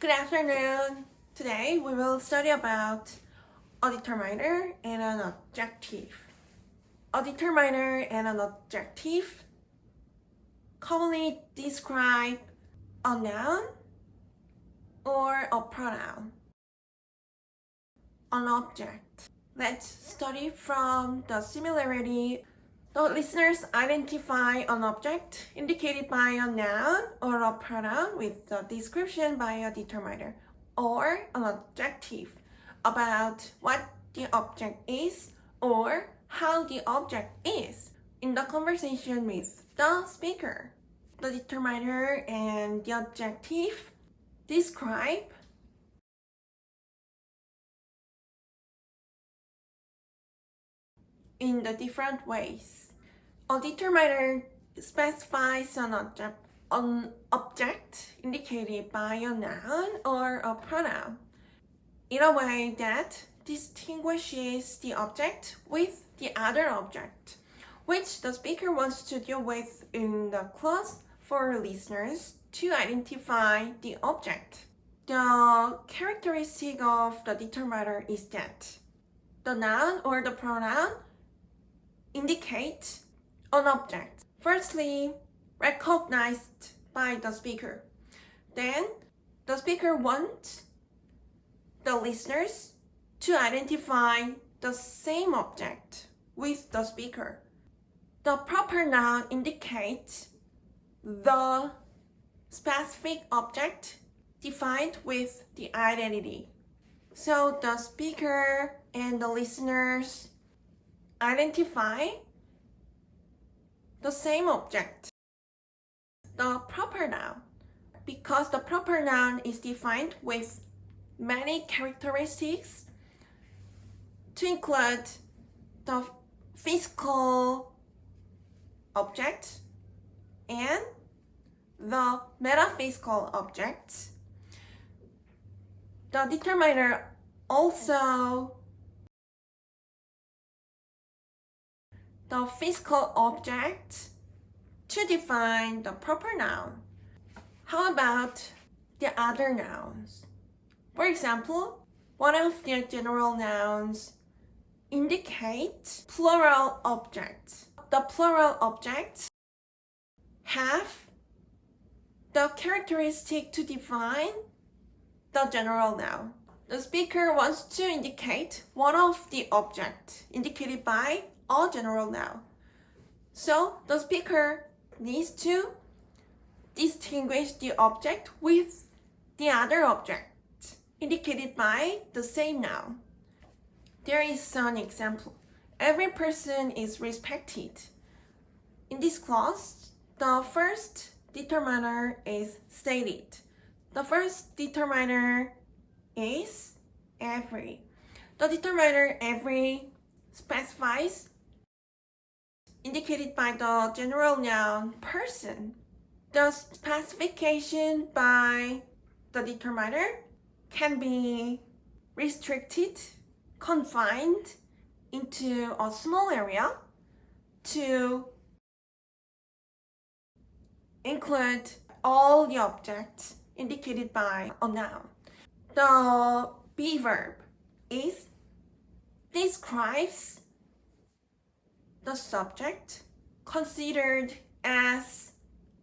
Good afternoon. Today we will study about a determiner and an adjective. A determiner and an adjective commonly describe a noun or a pronoun, an object. Let's study from the similarity. The listeners identify an object indicated by a noun or a pronoun with the description by a determiner or an adjective about what the object is or how the object is in the conversation with the speaker. The determiner and the adjective describe in the different ways. A determiner specifies an object indicated by a noun or a pronoun in a way that distinguishes the object with the other object, which the speaker wants to deal with in the class for listeners to identify the object. The characteristic of the determiner is that the noun or the pronoun indicate an object, firstly recognized by the speaker. Then the speaker wants the listeners to identify the same object with the speaker. The proper noun indicates the specific object defined with the identity. So the speaker and the listeners identify the same object, the proper noun, because the proper noun is defined with many characteristics to include the physical object and the metaphysical objects. The determiner also the physical object to define the proper noun. How about the other nouns? For example, one of the general nouns indicates plural objects. The plural objects have the characteristic to define the general noun. The speaker wants to indicate one of the objects indicated by a general noun. So the speaker needs to distinguish the object with the other object indicated by the same noun. There is an example. Every person is respected. In this clause, the first determiner is stated. The first determiner is every. The determiner every specifies indicated by the general noun person. The specification by the determiner can be restricted, confined into a small area to include all the objects indicated by a noun. The be verb is describes the subject considered as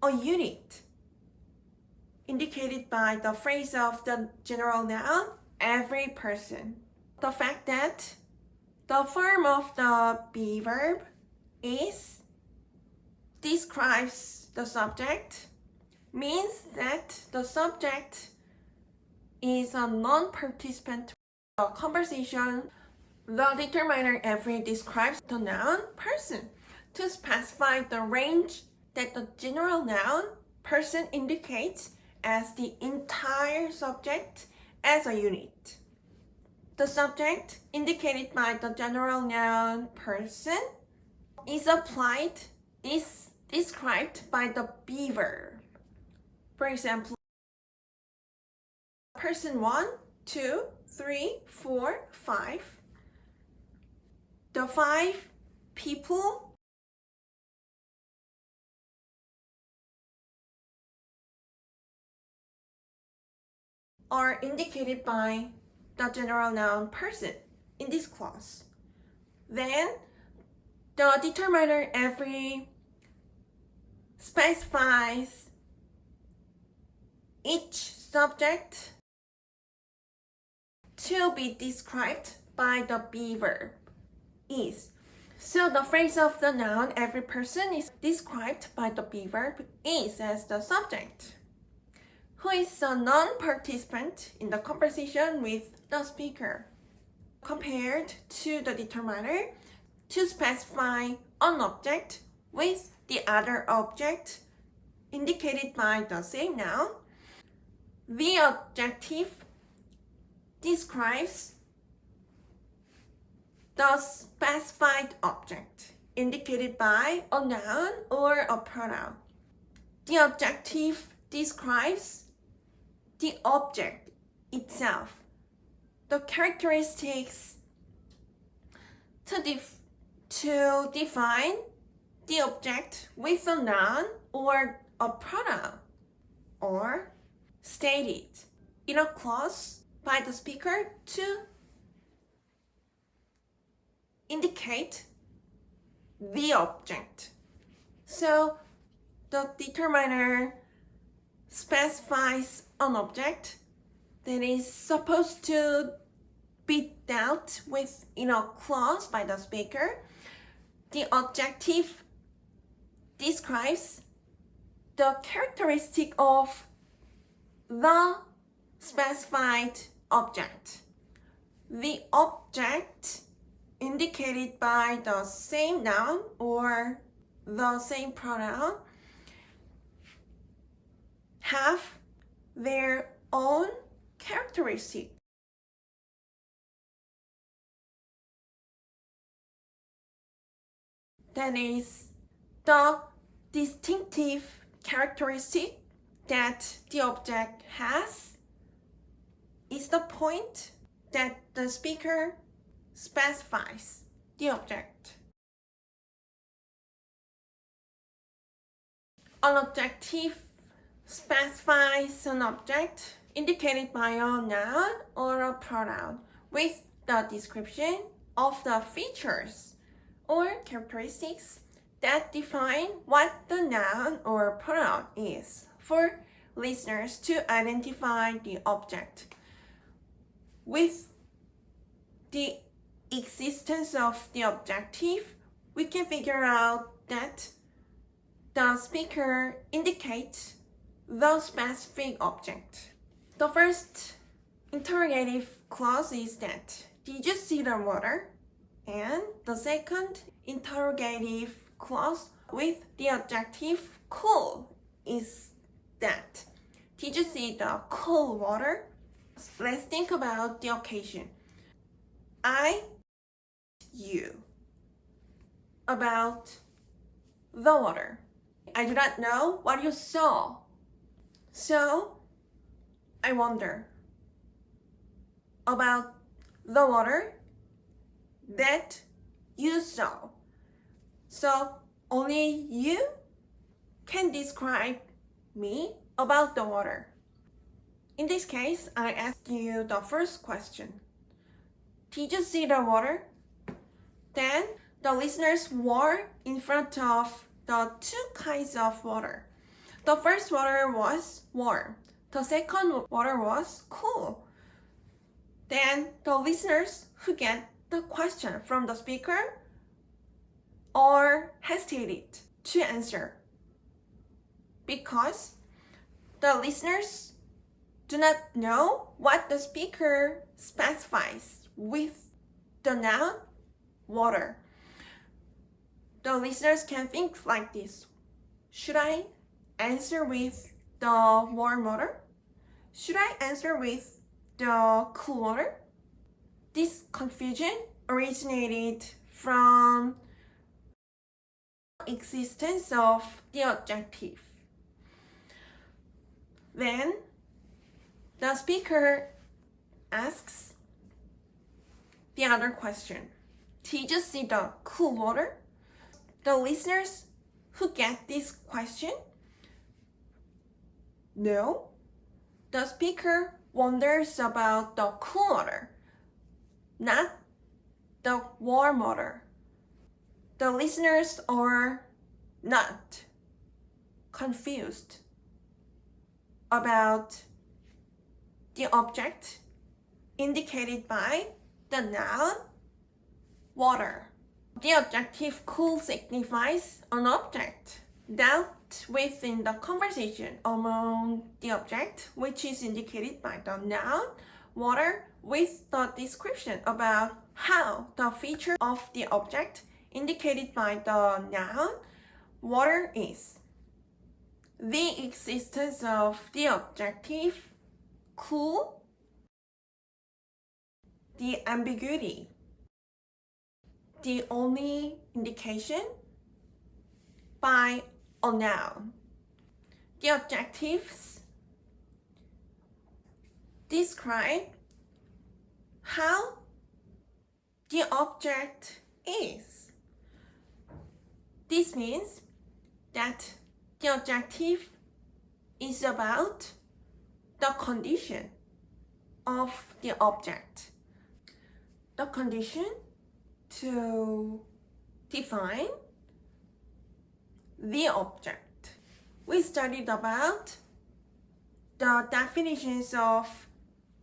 a unit indicated by the phrase of the general noun every person. The fact that the form of the be verb is describes the subject means that the subject is a non-participant in the conversation. The determiner every describes the noun person to specify the range that the general noun person indicates as the entire subject as a unit. The subject indicated by the general noun person is described by the be verb. For example, person 1, 2, 3, 4, 5. The 5 people are indicated by the general noun person in this clause. Then the determiner every specifies each subject to be described by the be verb is. So the phrase of the noun every person is described by the be verb is as the subject, who is a non-participant in the conversation with the speaker, compared to the determiner to specify an object with the other object indicated by the same noun. The adjective describes the specified object indicated by a noun or a pronoun. The adjective describes the object itself, the characteristics to define the object with a noun or a pronoun, or stated in a clause by the speaker to indicate the object. So the determiner specifies an object that is supposed to be dealt with in a clause by the speaker. The adjective describes the characteristic of the specified object. The object indicated by the same noun or the same pronoun have their own characteristic. That is, the distinctive characteristic that the object has is the point that the speaker specifies the object. An adjective specifies an object indicated by a noun or a pronoun with the description of the features or characteristics that define what the noun or pronoun is for listeners to identify the object. With the existence of the adjective, we can figure out that the speaker indicates the specific object. The first interrogative clause is that, did you see the water? And the second interrogative clause with the adjective cool is that, did you see the cool water? Let's think about the occasion. I asked you about the water. I do not know what you saw. So I wonder about the water that you saw. So only you can describe me about the water. In this case, I asked you the first question. Did you see the water? Then the listeners were in front of the two kinds of water. The first water was warm. The second water was cool. Then the listeners who get the question from the speaker are hesitated to answer because the listeners do not know what the speaker specifies with the noun water. The listeners can think like this. Should I answer with the warm water? Should I answer with the cool water? This confusion originated from existence of the adjective. Then the speaker asks the other question. Did you see the cool water? The listeners who get this question know the speaker wonders about the cool water, not the warm water. The listeners are not confused about the object indicated by the noun water. The adjective cool signifies an object dealt with in the conversation among the object, which is indicated by the noun water, with the description about how the feature of the object indicated by the noun water is. The existence of the adjective cool, the ambiguity, the only indication by a noun. The adjectives describe how the object is. This means that the adjective is about the condition of the object. The condition to define the object. We studied about the definitions of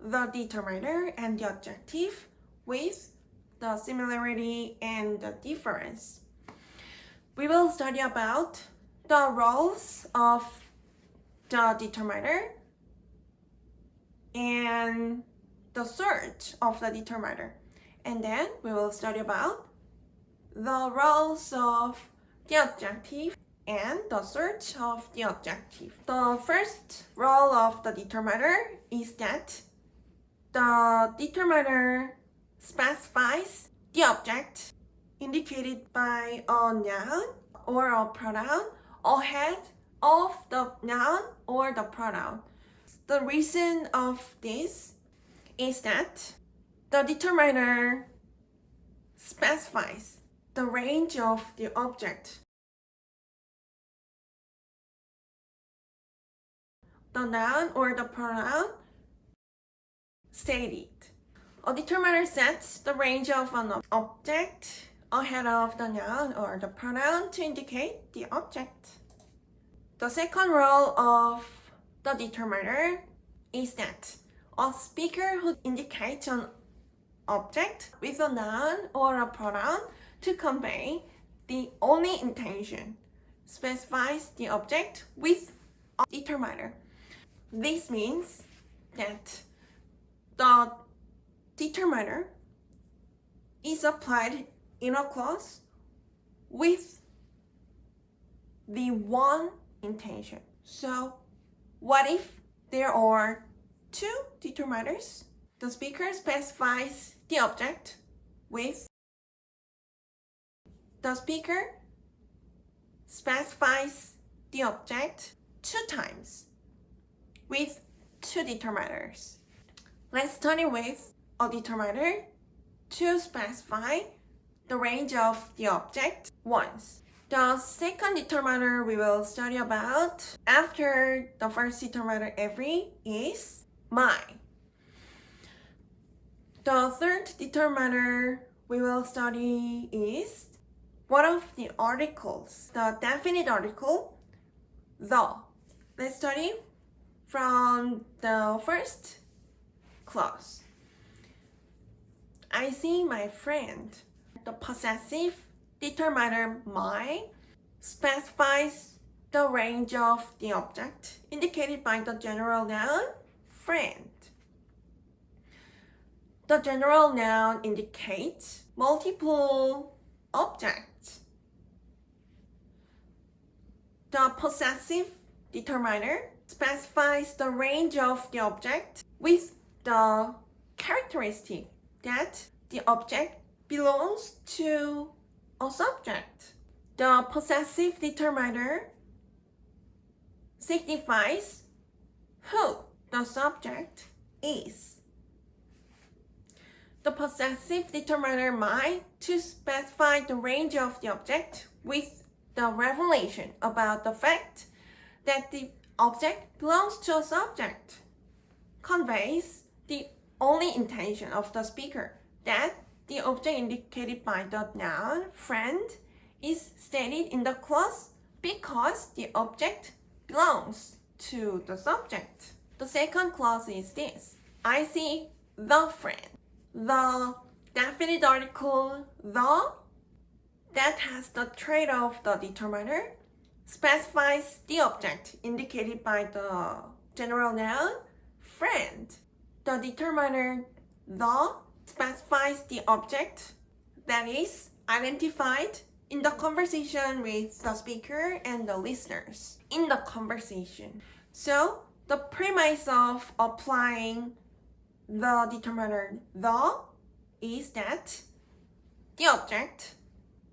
the determiner and the adjective with the similarity and the difference. We will study about the roles of the determiner and the search of the determiner. And then we will study about the roles of the adjective and the search of the adjective. The first role of the determiner is that the determiner specifies the object indicated by a noun or a pronoun ahead of the noun or the pronoun. The reason of this is that the determiner specifies the range of the object. The noun or the pronoun stated. A determiner sets the range of an object ahead of the noun or the pronoun to indicate the object. The second role of the determiner is that a speaker who indicates an object with a noun or a pronoun to convey the only intention specifies the object with a determiner. This means that the determiner is applied in a clause with the one intention. So what if there are two determiners? The speaker specifies the object with the speaker specifies the object two times with two determiners. Let's study with a determiner to specify the range of the object once. The second determiner we will study about after the first determiner every is my. The third determiner we will study is one of the articles, the definite article, the. Let's study from the first clause. I see my friend. The possessive determiner my specifies the range of the object indicated by the general noun friend. The general noun indicates multiple objects. The possessive determiner specifies the range of the object with the characteristic that the object belongs to a subject. The possessive determiner signifies who the subject is. The possessive determiner my to specify the range of the object with the revelation about the fact that the object belongs to a subject. conveys the only intention of the speaker, that the object indicated by the noun friend is stated in the clause because the object belongs to the subject. The second clause is this: I see the friend. The definite article the that has the trait of the determiner specifies the object indicated by the general noun friend. The determiner the specifies the object that is identified in the conversation with the speaker and the listeners in the conversation. So the premise of applying the determiner the is that the object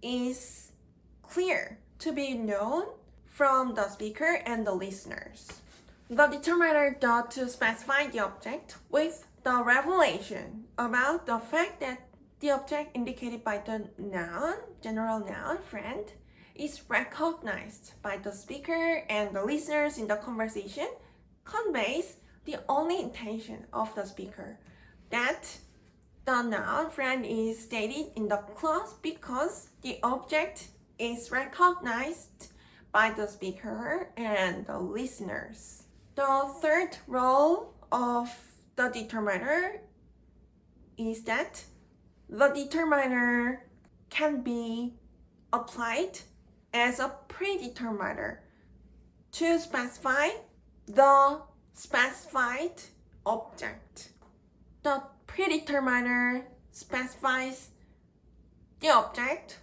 is clear to be known from the speaker and the listeners. The determiner the to specify the object with the revelation about the fact that the object indicated by the noun, general noun, friend, is recognized by the speaker and the listeners in the conversation conveys the only intention of the speaker, that the noun friend is stated in the clause because the object is recognized by the speaker and the listeners. The third role of the determiner is that the determiner can be applied as a predeterminer to specify the specified object. The predeterminer specifies the object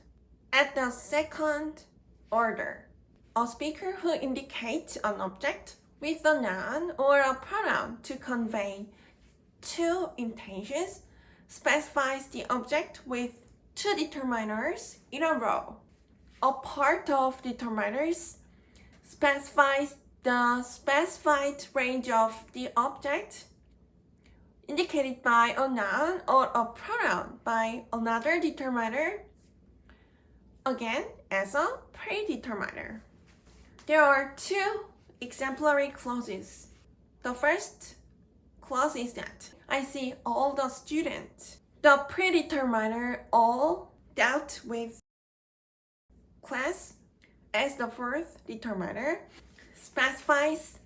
at the second order. A speaker who indicates an object with a noun or a pronoun to convey two intentions specifies the object with two determiners in a row. A part of determiners specifies the specified range of the object indicated by a noun or a pronoun by another determiner, again as a predeterminer. There are two exemplary clauses. The first clause is that I see all the students. The predeterminer all dealt with class as the fourth determiner specifies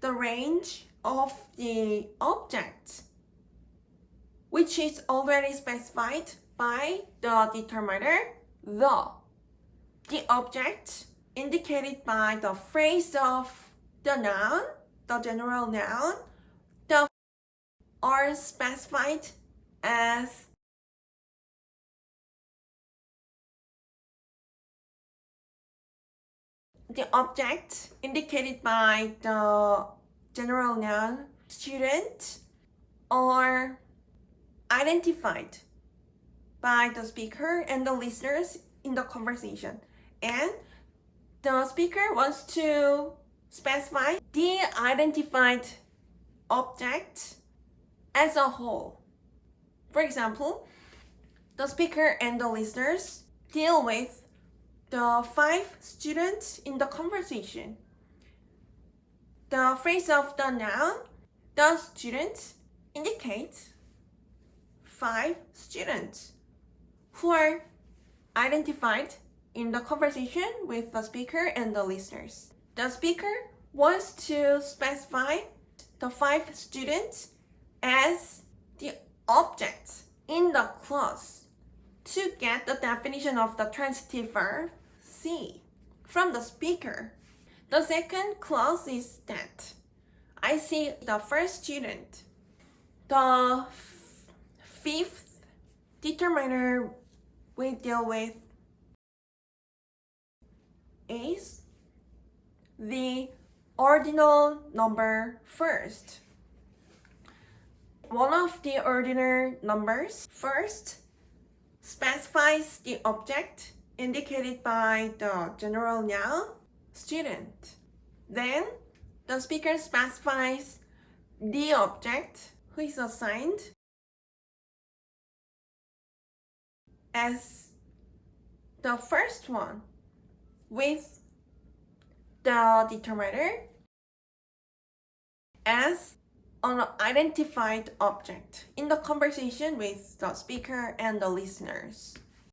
the range of the object, which is already specified by the determiner the. The object indicated by the phrase of the noun, the general noun, the are specified as the object indicated by the general noun student are identified by the speaker and the listeners in the conversation, and the speaker wants to specify the identified object as a whole. For example, the speaker and the listeners deal with the 5 students in the conversation. The phrase of the noun, the students, indicates 5 students who are identified in the conversation with the speaker and the listeners. The speaker wants to specify the 5 students as the objects in the clause to get the definition of the transitive verb see from the speaker. The second clause is that I see the first student. The fifth determiner we deal with is the ordinal number first. One of the ordinal numbers first specifies the object indicated by the general noun student. Then the speaker specifies the object who is assigned as the first one with the determiner as unidentified object in the conversation with the speaker and the listeners.